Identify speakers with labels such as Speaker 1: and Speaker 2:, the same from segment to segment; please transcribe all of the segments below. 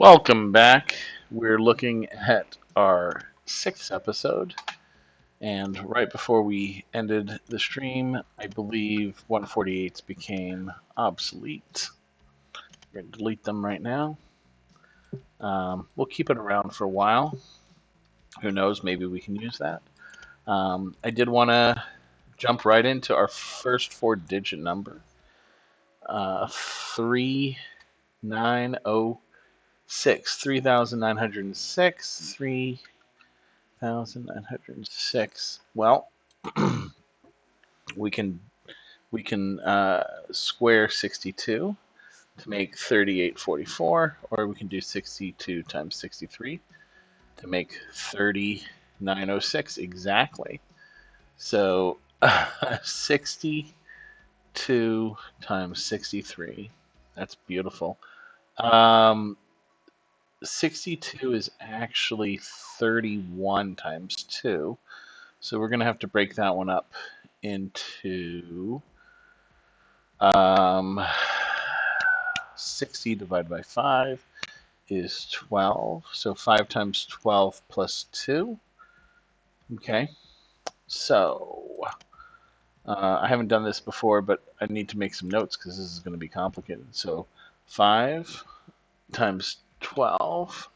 Speaker 1: Welcome back. We're looking at our sixth episode, and right before we ended the stream, I believe 148s became obsolete. We're going to delete them right now. We'll keep it around for a while. Who knows, maybe we can use that. I did want to jump right into our first four-digit number. 3906. 3906. 3,906. Well, we can square 62 to make 3844, or we can do 62 times 63 to make 3906 exactly. So 62 times 63. That's beautiful. 62 is actually 31 times 2. So we're going to have to break that one up into 60 divided by 5 is 12. So 5 times 12 plus 2. Okay. So I haven't done this before, but I need to make some notes because this is going to be complicated. So 5 times 12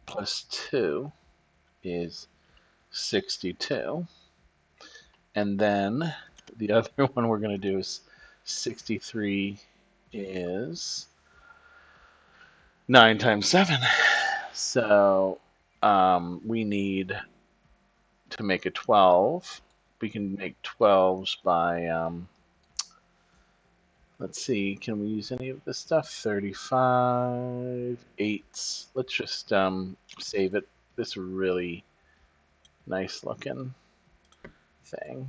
Speaker 1: plus 2 is 62. And then the other one we're going to do is 63 is 9 times 7. So we need to make a 12. We can make 12s by, let's see, can we use any of this stuff? 35, 8s. Let's just save it. This really nice looking thing.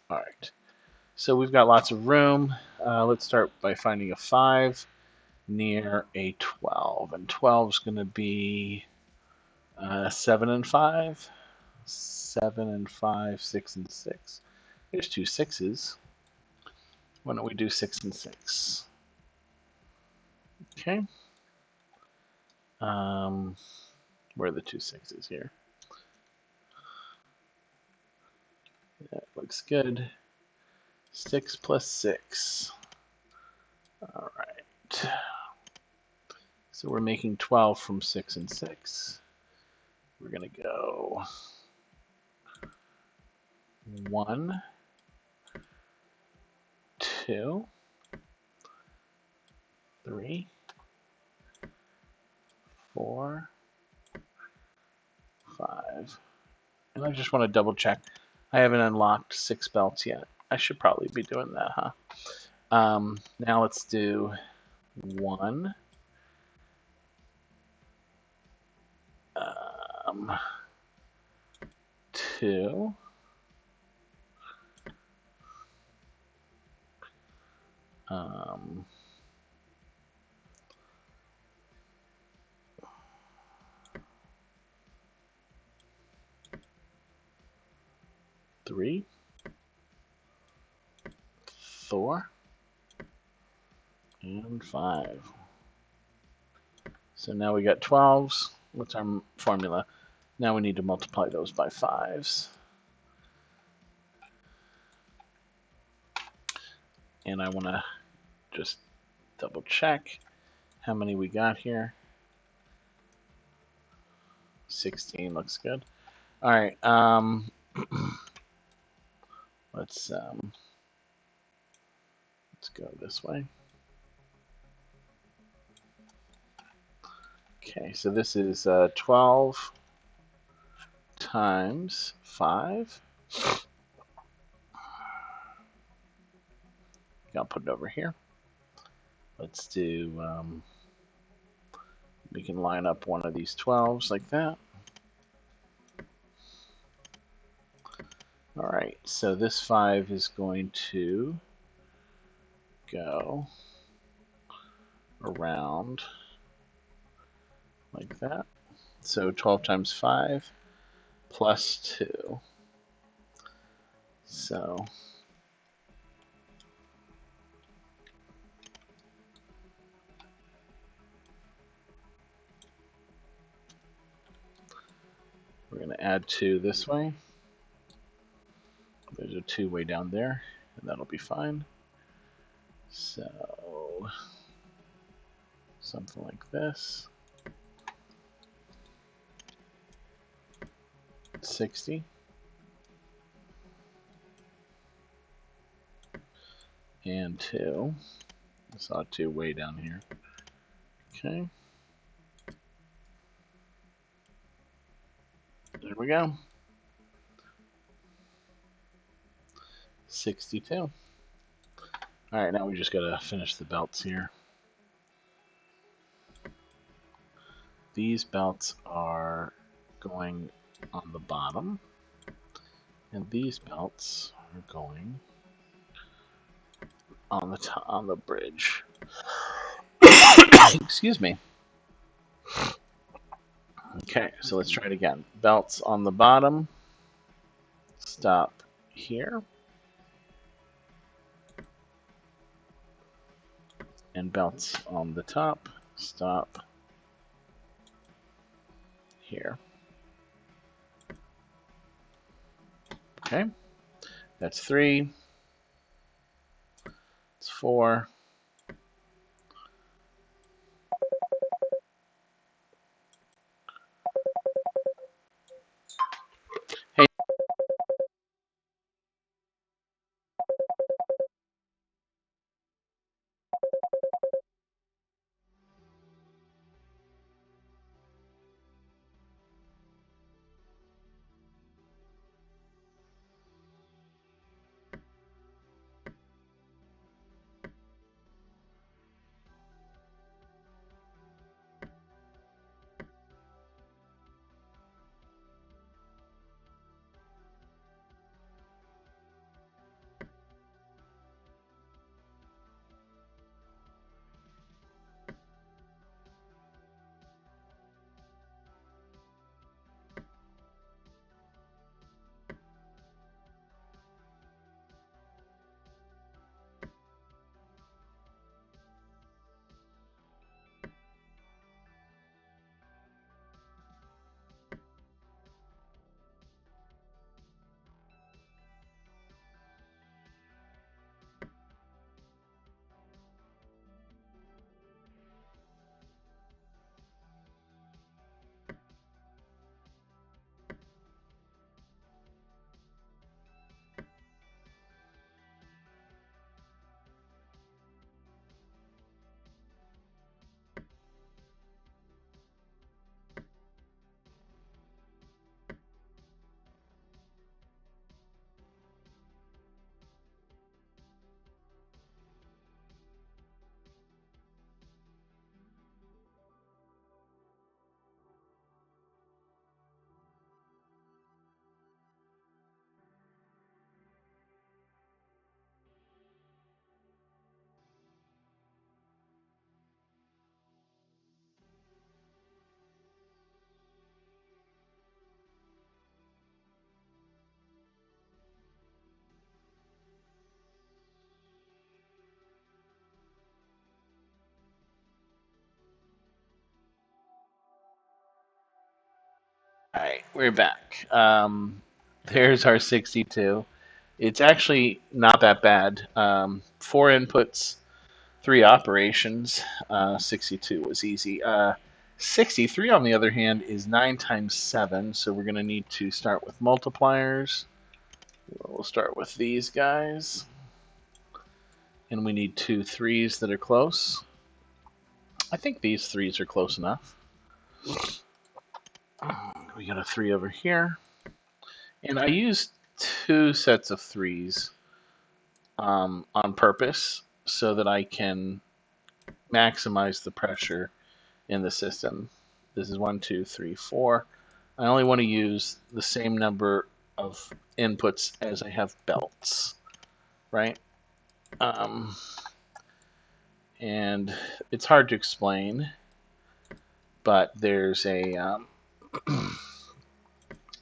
Speaker 1: All right. So we've got lots of room. Let's start by finding a 5 near a 12. And 12 is going to be 7 and 5. 7 and 5, 6 and 6. There's two 6s. Why don't we do 6 and 6? Okay. Where are the two 6s here? That looks good. 6 plus 6. All right. So we're making 12 from 6 and 6. We're going to go 1, 2, 3, 4, 5. And I just want to double check. I haven't unlocked 6 belts yet. I should probably be doing that, huh? Now let's do 1, 2, 3, 4, and 5. So now we got 12s. What's our formula? Now we need to multiply those by 5s. And I want to just double check how many we got here. 16 looks good. All right. Let's go this way. Okay, so this is 12 times 5. I'll put it over here. Let's do, we can line up one of these 12s like that. All right, so this 5 is going to go around like that. So 12 times 5 plus 2. So going to add 2 this way. There's a 2 way down there, and that'll be fine. So, something like this. 60. And 2. I saw 2 way down here. Okay. There we go. 62. Alright, now we just gotta finish the belts here. These belts are going on the bottom, and these belts are going on the top, on the bridge. Excuse me. Okay, so let's try it again. Belts on the bottom. Stop here. And belts on the top. Stop here. Okay, that's 3. It's 4. Hey. Alright, we're back. There's our 62. It's actually not that bad. 4 inputs, 3 operations. 62 was easy. 63, on the other hand, is 9 times 7, so we're going to need to start with multipliers. We'll start with these guys. And we need 2 3s that are close. I think these 3s are close enough. We got a 3 over here. And I used 2 sets of 3s on purpose so that I can maximize the pressure in the system. This is 1, 2, 3, 4. I only want to use the same number of inputs as I have belts, right? And it's hard to explain, but there's a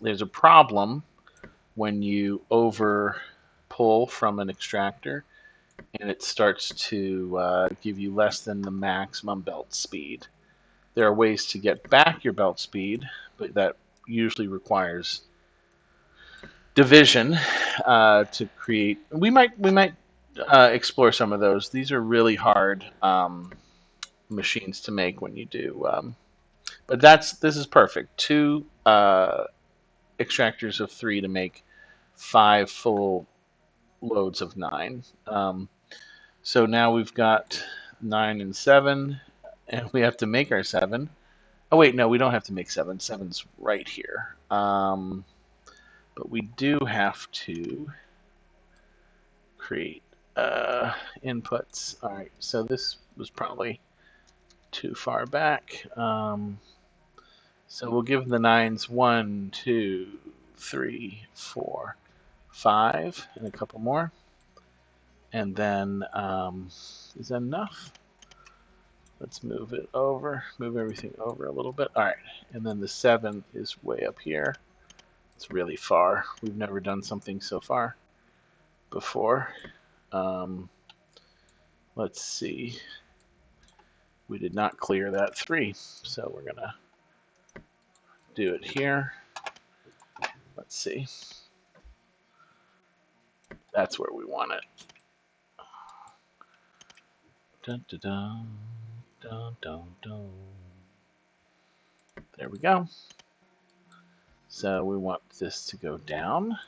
Speaker 1: there's a problem when you over pull from an extractor and it starts to give you less than the maximum belt speed. There are ways to get back your belt speed, but that usually requires division to create. We might explore some of those. These are really hard machines to make when you do. But this is perfect. Two extractors of 3 to make 5 full loads of 9. So now we've got 9 and 7, and we have to make our 7. Oh wait, no, we don't have to make 7. 7's right here. But we do have to create inputs. All right, so this was probably too far back. So we'll give the 9s 1, 2, 3, 4, 5, and a couple more. And then, is that enough? Let's move it over, move everything over a little bit. All right, and then the 7 is way up here. It's really far. We've never done something so far before. Let's see. We did not clear that 3, so we're gonna do it here. Let's see. That's where we want it. Dun, dun, dun, dun, dun, dun. There we go. So we want this to go down,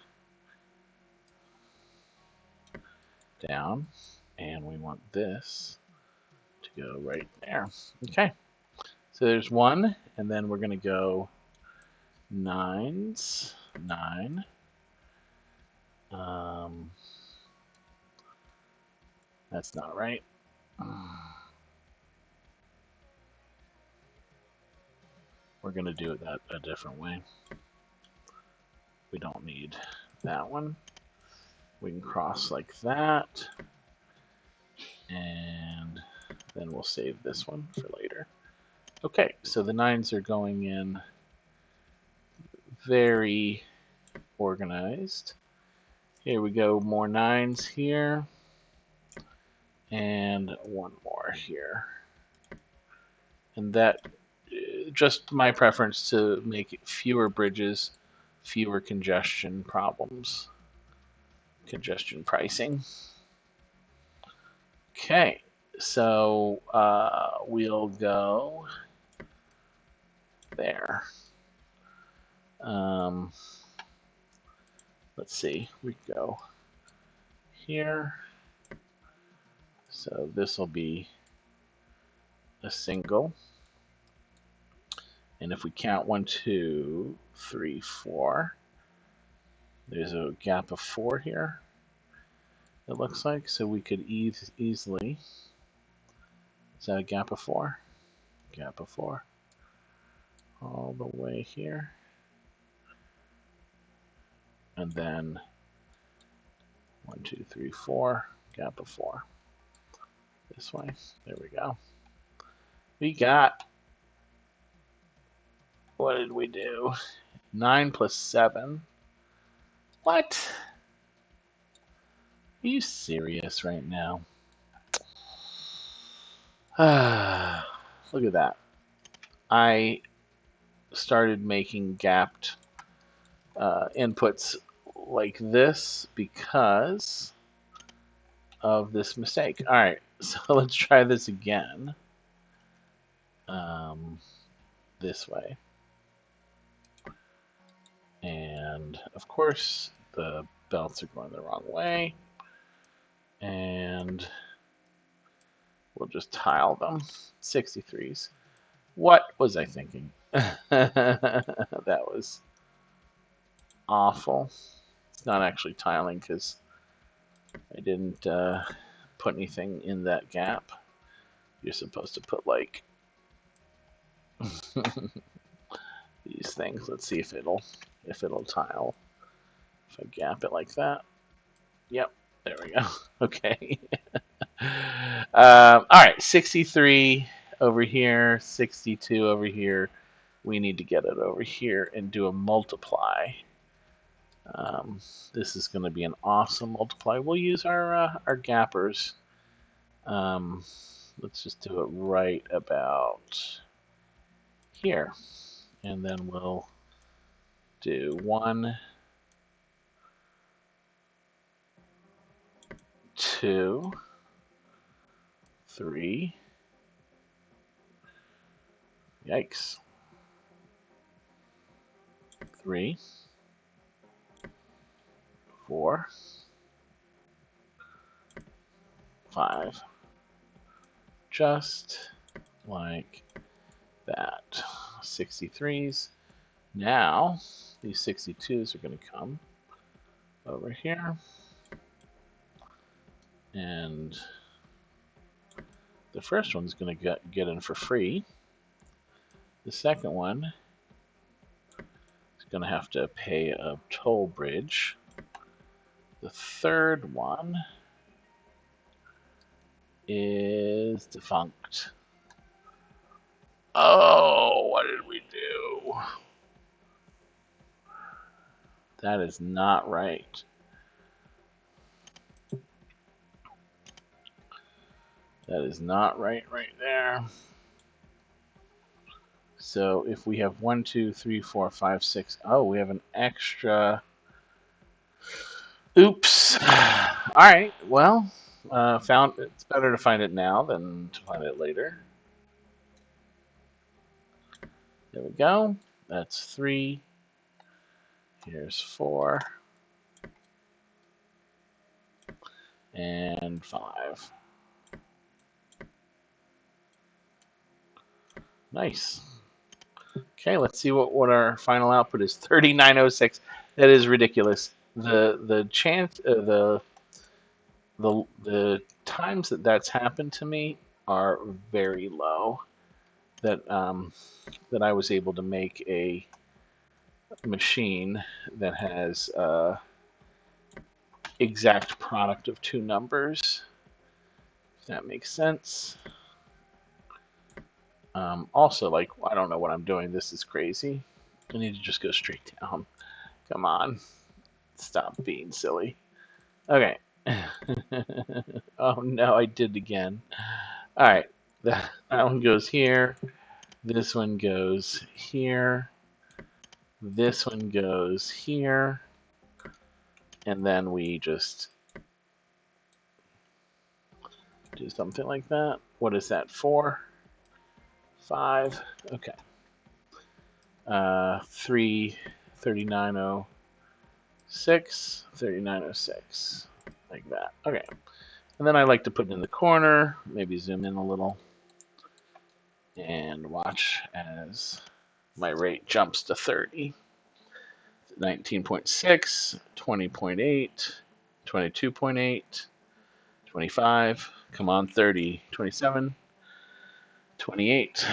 Speaker 1: down, and we want this to go right there. Okay. So there's 1, and then we're going to go 9s, 9. That's not right. We're going to do it a different way. We don't need that one. We can cross like that. And then we'll save this one for later. Okay, so the 9s are going in very organized. Here we go, more 9s here. And 1 more here. And that, just my preference to make fewer bridges, fewer congestion problems, congestion pricing. Okay, so we'll go there. Let's see, we go here. So this will be a single. And if we count 1, 2, 3, 4, there's a gap of 4 here, it looks like. So we could easily, is that a gap of 4? Gap of 4. All the way here. And then 1, 2, 3, 4, gap of 4. This way. There we go. We got, what did we do? 9 plus 7. What? Are you serious right now? Look at that. I started making gapped inputs like this because of this mistake. All right, so let's try this again. This way. And of course, the belts are going the wrong way. And we'll just tile them. 63s. What was I thinking? That was awful. It's not actually tiling because I didn't put anything in that gap. You're supposed to put like these things. Let's see if it'll tile. If I gap it like that. Yep, there we go. Okay. All right, 63 over here, 62 over here. We need to get it over here and do a multiply. This is going to be an awesome multiply. We'll use our gappers. Let's just do it right about here, and then we'll Do 1, 2, 3. Yikes. 3, 4, 5. Just like that. 63s. Now, these 62s are going to come over here. And the first one's going to get in for free. The second one is going to have to pay a toll bridge. The third one is defunct. Oh, what did we do? That is not right. That is not right there. So if we have 1, 2, 3, 4, 5, 6. Oh, we have an extra. Oops. All right. Well, found it's better to find it now than to find it later. There we go. That's 3. Here's 4. And 5. Nice. Okay, let's see what our final output is. 3906. That is ridiculous. The chance the times that that's happened to me are very low. That that I was able to make a machine that has exact product of two numbers. If that makes sense. Also, like, I don't know what I'm doing. This is crazy. I need to just go straight down. Come on. Stop being silly. Okay. Oh, no, I did again. All right. That one goes here. This one goes here. This one goes here. And then we just do something like that. What is that, 4? 5? Okay. 3, 3906, 3906. Like that. Okay. And then I like to put it in the corner, maybe zoom in a little, and watch as my rate jumps to 30. 19.6, 20.8, 22.8, 25. Come on, 30, 27, 28.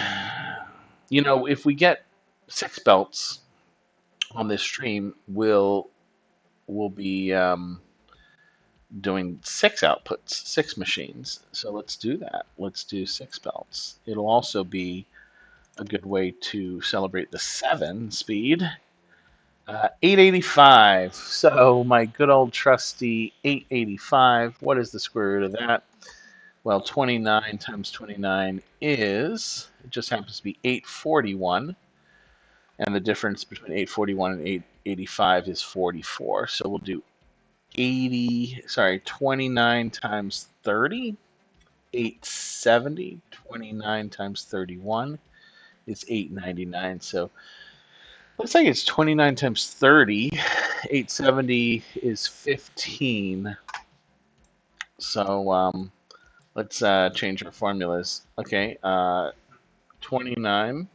Speaker 1: You know, if we get 6 belts on this stream, we'll be doing 6 outputs, 6 machines. So let's do that. Let's do 6 belts. It'll also be a good way to celebrate the 7 speed. 885. So my good old trusty 885. What is the square root of that? Well, 29 times 29 is, it just happens to be 841. And the difference between 841 and 885 is 44. So we'll do 29 times 30, 870. 29 times 31 is 899. So looks like it's 29 times 30. 870 is 15. So let's change our formulas. Okay, 29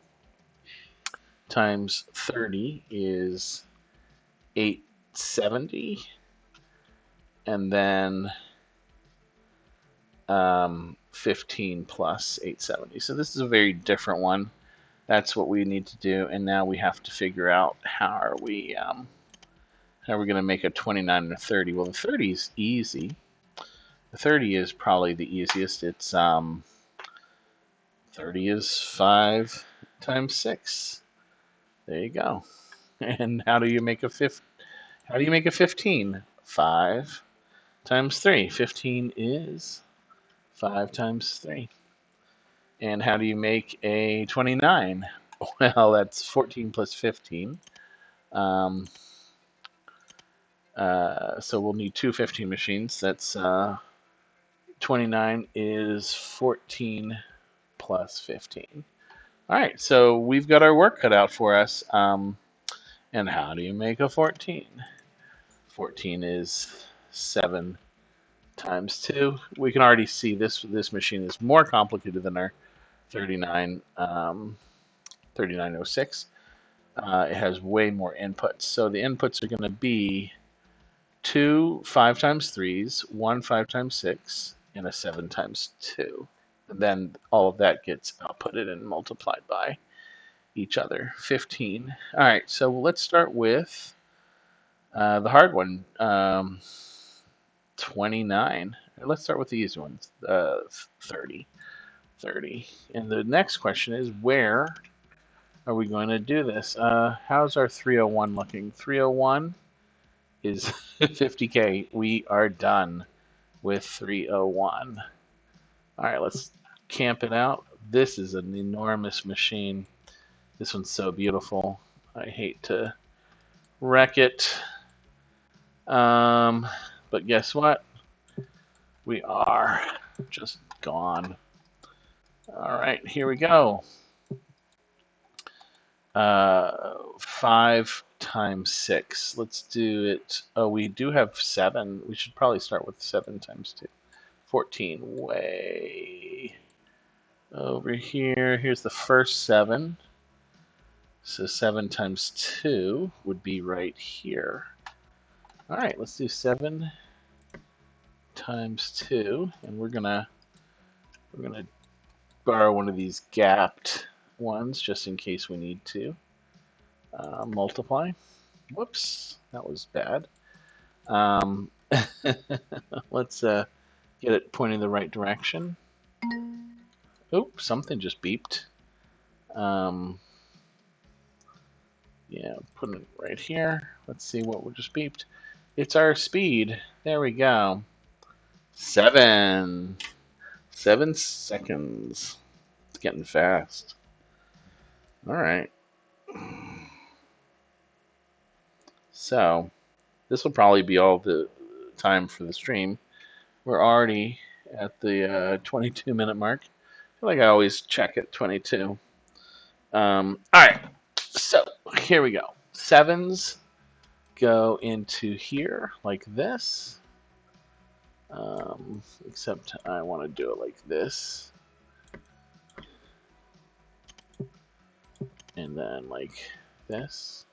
Speaker 1: times 30 is 870. And then 15 plus 870. So this is a very different one. That's what we need to do. And now we have to figure out how are we going to make a 29 and a 30. Well, the 30 is easy. The 30 is probably the easiest. It's 30 is 5 times 6. There you go. And how do you make a 15? 5 times 3. 15 is 5 times 3. And how do you make a 29? Well, that's 14 plus 15. Um, so we'll need two 15 machines. That's 29 is 14 plus 15. All right, so we've got our work cut out for us. And how do you make a 14? 14 is 7 times 2. We can already see this machine is more complicated than our 3906. It has way more inputs. So the inputs are going to be two 5 times 3s, one 5 times 6, and a 7 times 2. And then all of that gets outputted and multiplied by each other. 15. All right, so let's start with the hard one. 29. Let's start with the easy ones. 30. 30. And the next question is, where are we going to do this? How's our 301 looking? 301 is 50K. We are done with 301. All right, let's camp it out. This is an enormous machine. This one's so beautiful. I hate to wreck it. But guess what? We are just gone. All right, here we go. 5 times 6. Let's do it. Oh, we do have 7. We should probably start with 7 times 2. 14. Way over here. Here's the first 7. So 7 times 2 would be right here. All right, let's do 7 times 2, and we're gonna borrow one of these gapped ones just in case we need to multiply. Whoops, that was bad. Let's get it pointing the right direction. Oh, something just beeped. Yeah, putting it right here. Let's see what just beeped. It's our speed. There we go. 7. 7 seconds. It's getting fast. All right. So, this will probably be all the time for the stream. We're already at the 22-minute mark. I feel like I always check at 22. All right. So, here we go. 7s go into here like this. Except I want to do it like this. And then like this.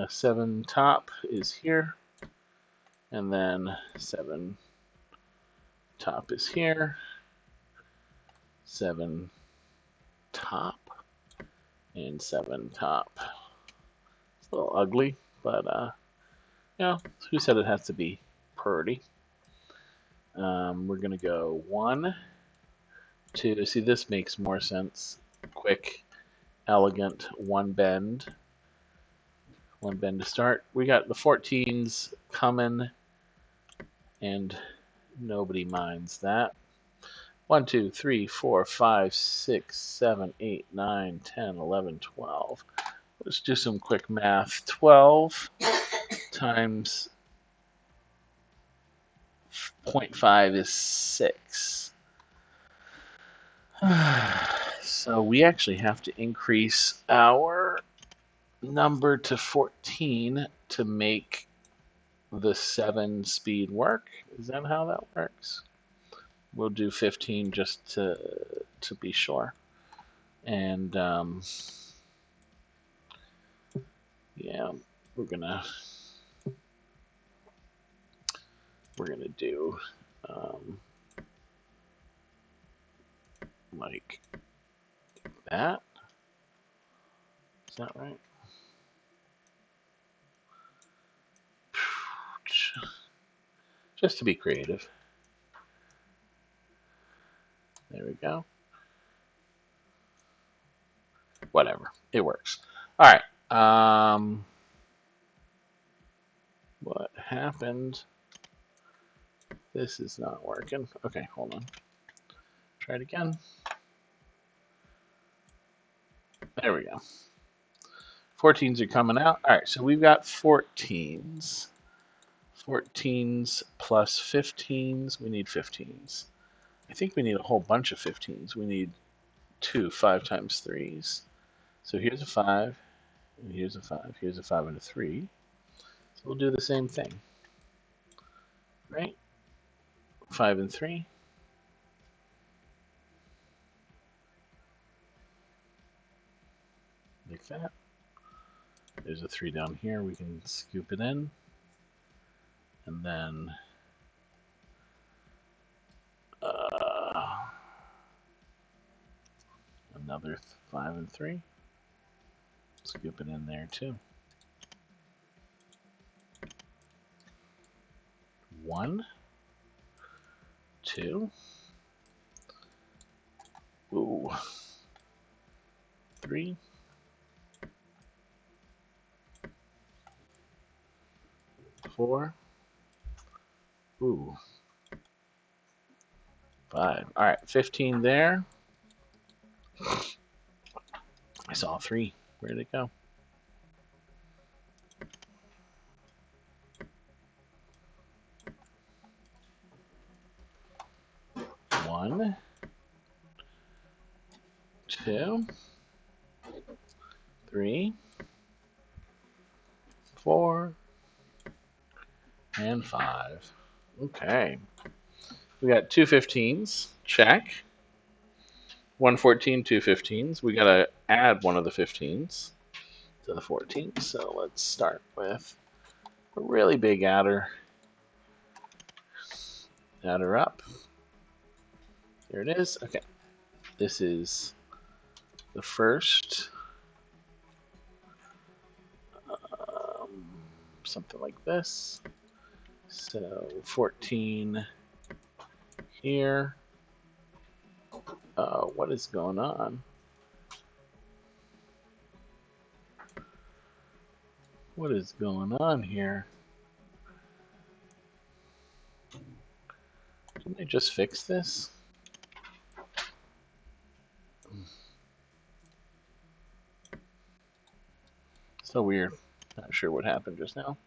Speaker 1: 7 top is here. And then 7 top is here. 7 top. And 7 top. It's a little ugly, but you know, who said it has to be pretty? We're gonna go 1, 2. See, this makes more sense. Quick, elegant, one bend to start. We got the 14s coming, and nobody minds that. 1, 2, 3, 4, 5, 6, 7, 8, 9, 10, 11, 12. Let's do some quick math. 12 times 0.5 is 6. So we actually have to increase our number to 14 to make the 7 speed work. Is that how that works? We'll do 15 just to be sure. And yeah, we're gonna do like that. Is that right? Just to be creative. There we go. Whatever. It works. All right. What happened? This is not working. Okay, hold on. Try it again. There we go. 14s are coming out. All right, so we've got 14s. 14s plus 15s. We need 15s. I think we need a whole bunch of 15s. We need two 5 times 3s. So here's a 5, and here's a 5. Here's a 5 and a 3. So we'll do the same thing. Right? 5 and 3. Like that. There's a 3 down here. We can scoop it in. And then another 5 and 3. Scoop it in there too. 1, 2. Ooh. 3. 4. Ooh. 5. All right, 15 there. I saw 3. Where did it go? 1, 2, 3, 4, and 5. Okay. We got 2 15s. Check. 1 14, 2 15s. We got to add one of the 15s to the 14s. So let's start with a really big adder. Adder up. There it is. Okay. This is the first. Something like this. So 14 here. What is going on? What is going on here? Didn't I just fix this? So weird. Not sure what happened just now.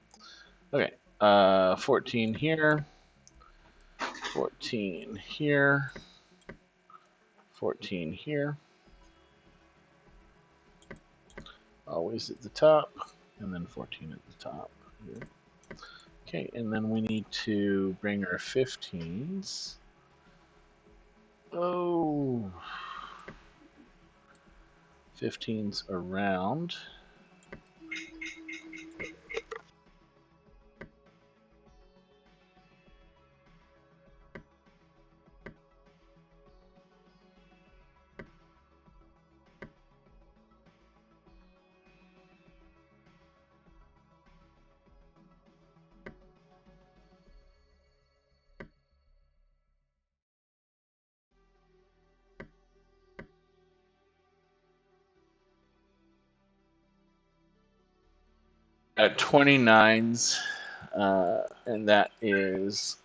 Speaker 1: Okay. 14 here. 14 here. 14 here. Always at the top. And then 14 at the top. Here. Okay, and then we need to bring our 15s. Oh. 15s around. At 29s, and that is.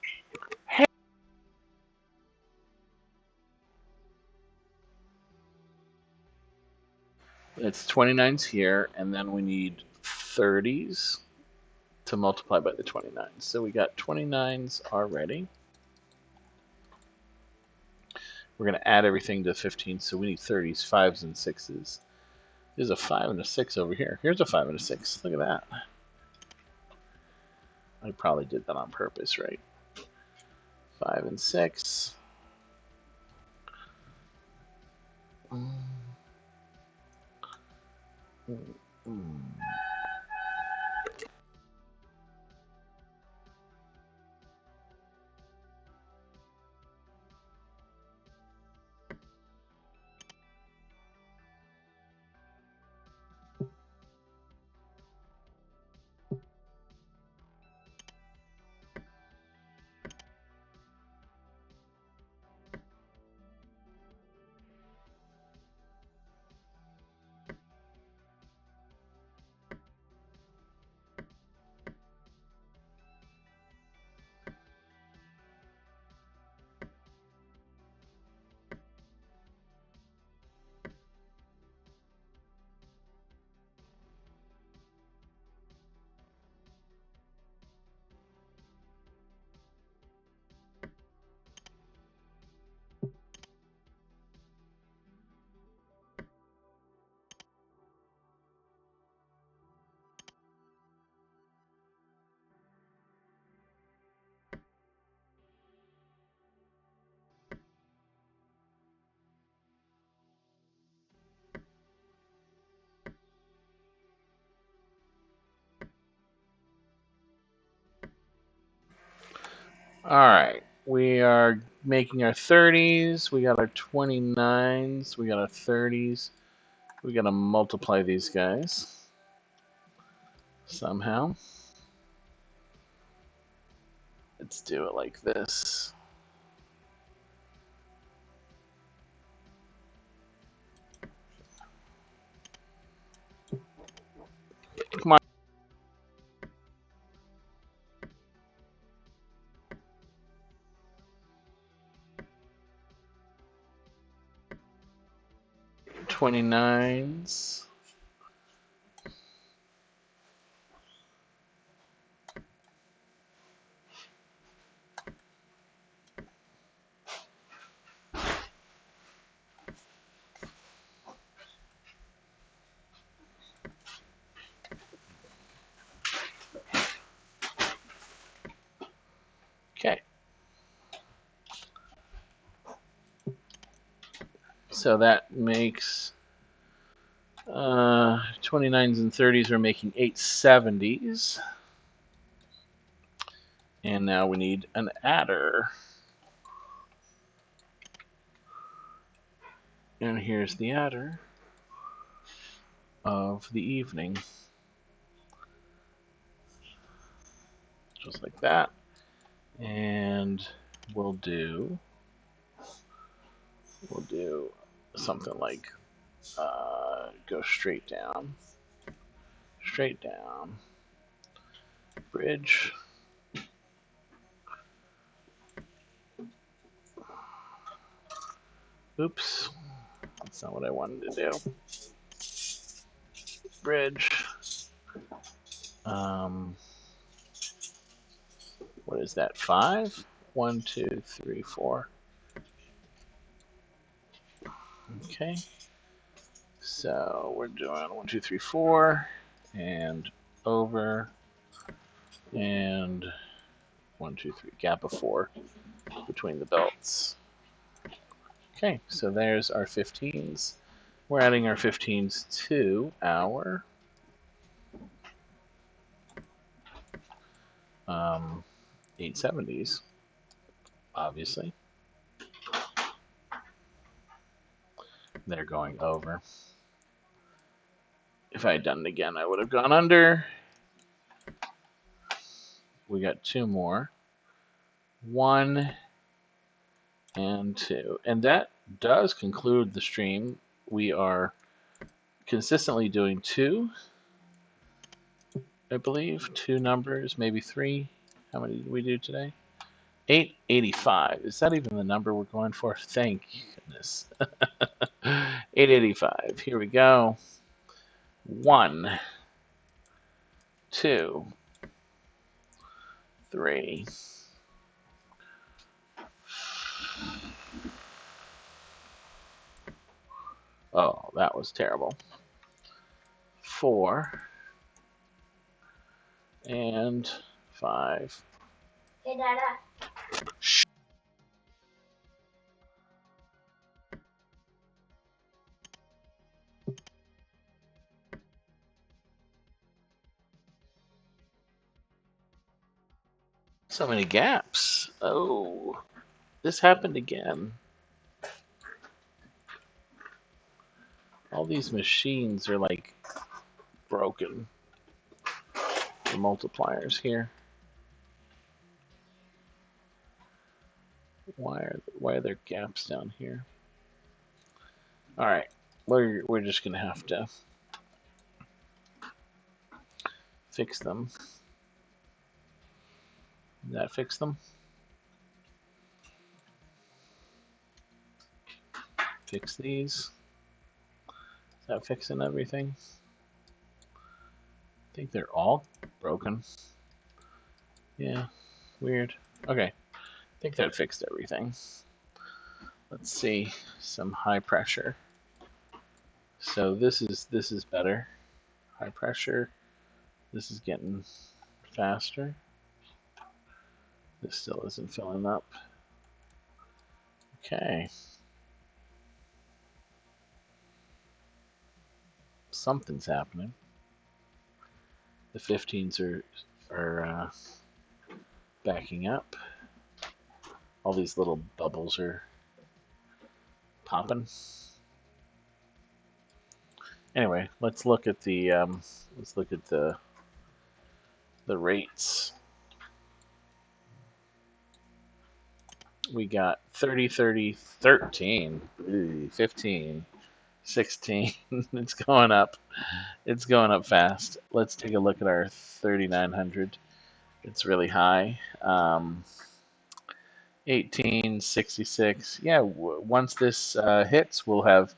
Speaker 1: It's 29s here, and then we need 30s to multiply by the 29s. So we got 29s already. We're going to add everything to 15, so we need 30s, 5s, and 6s. There's a 5 and a 6 over here. Here's a 5 and a 6. Look at that. I probably did that on purpose, right? 5 and 6. Alright, we are making our 30s, we got our 29s, we got our 30s. We gotta multiply these guys somehow. Let's do it like this. Come on. 29s. Okay. So that makes 29s and 30s are making 870s. And now we need an adder. And here's the adder of the evening. Just like that. And we'll do something like go straight down, bridge. Oops, that's not what I wanted to do. Bridge. What is that? 5? 1, 2, 3, 4. Okay. So we're doing 1, 2, 3, 4, and over, and 1, 2, 3. Gap of 4 between the belts. Okay, so there's our 15s. We're adding our 15s to our 870s, obviously. They're going over. If I had done it again, I would have gone under. We got 2 more. 1 and 2. And that does conclude the stream. We are consistently doing 2, I believe. 2 numbers, maybe 3. How many did we do today? 885. Is that even the number we're going for? Thank goodness. 885. Here we go. 1, 2, 3. Oh, that was terrible. 4 and 5.
Speaker 2: Hey, Dada.
Speaker 1: So many gaps. Oh, this happened again. All these machines are like broken. The multipliers here. Why are there gaps down here? All right, we're just gonna have to fix them. Did that fix them? Fix these. Is that fixing everything? I think they're all broken. Yeah, weird. Okay, I think that fixed everything. Let's see, some high pressure. So this is better. High pressure. This is getting faster. This still isn't filling up. Okay. Something's happening. The 15s are backing up. All these little bubbles are popping. Anyway, let's look at the rates. We got 30, 30, 13, 15, 16. It's going up. It's going up fast. Let's take a look at our 3900. It's really high. 1866. Yeah, once this hits, we'll have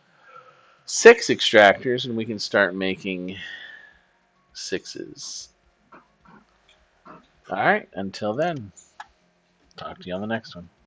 Speaker 1: 6 extractors and we can start making 6s. All right, until then, talk to you on the next one.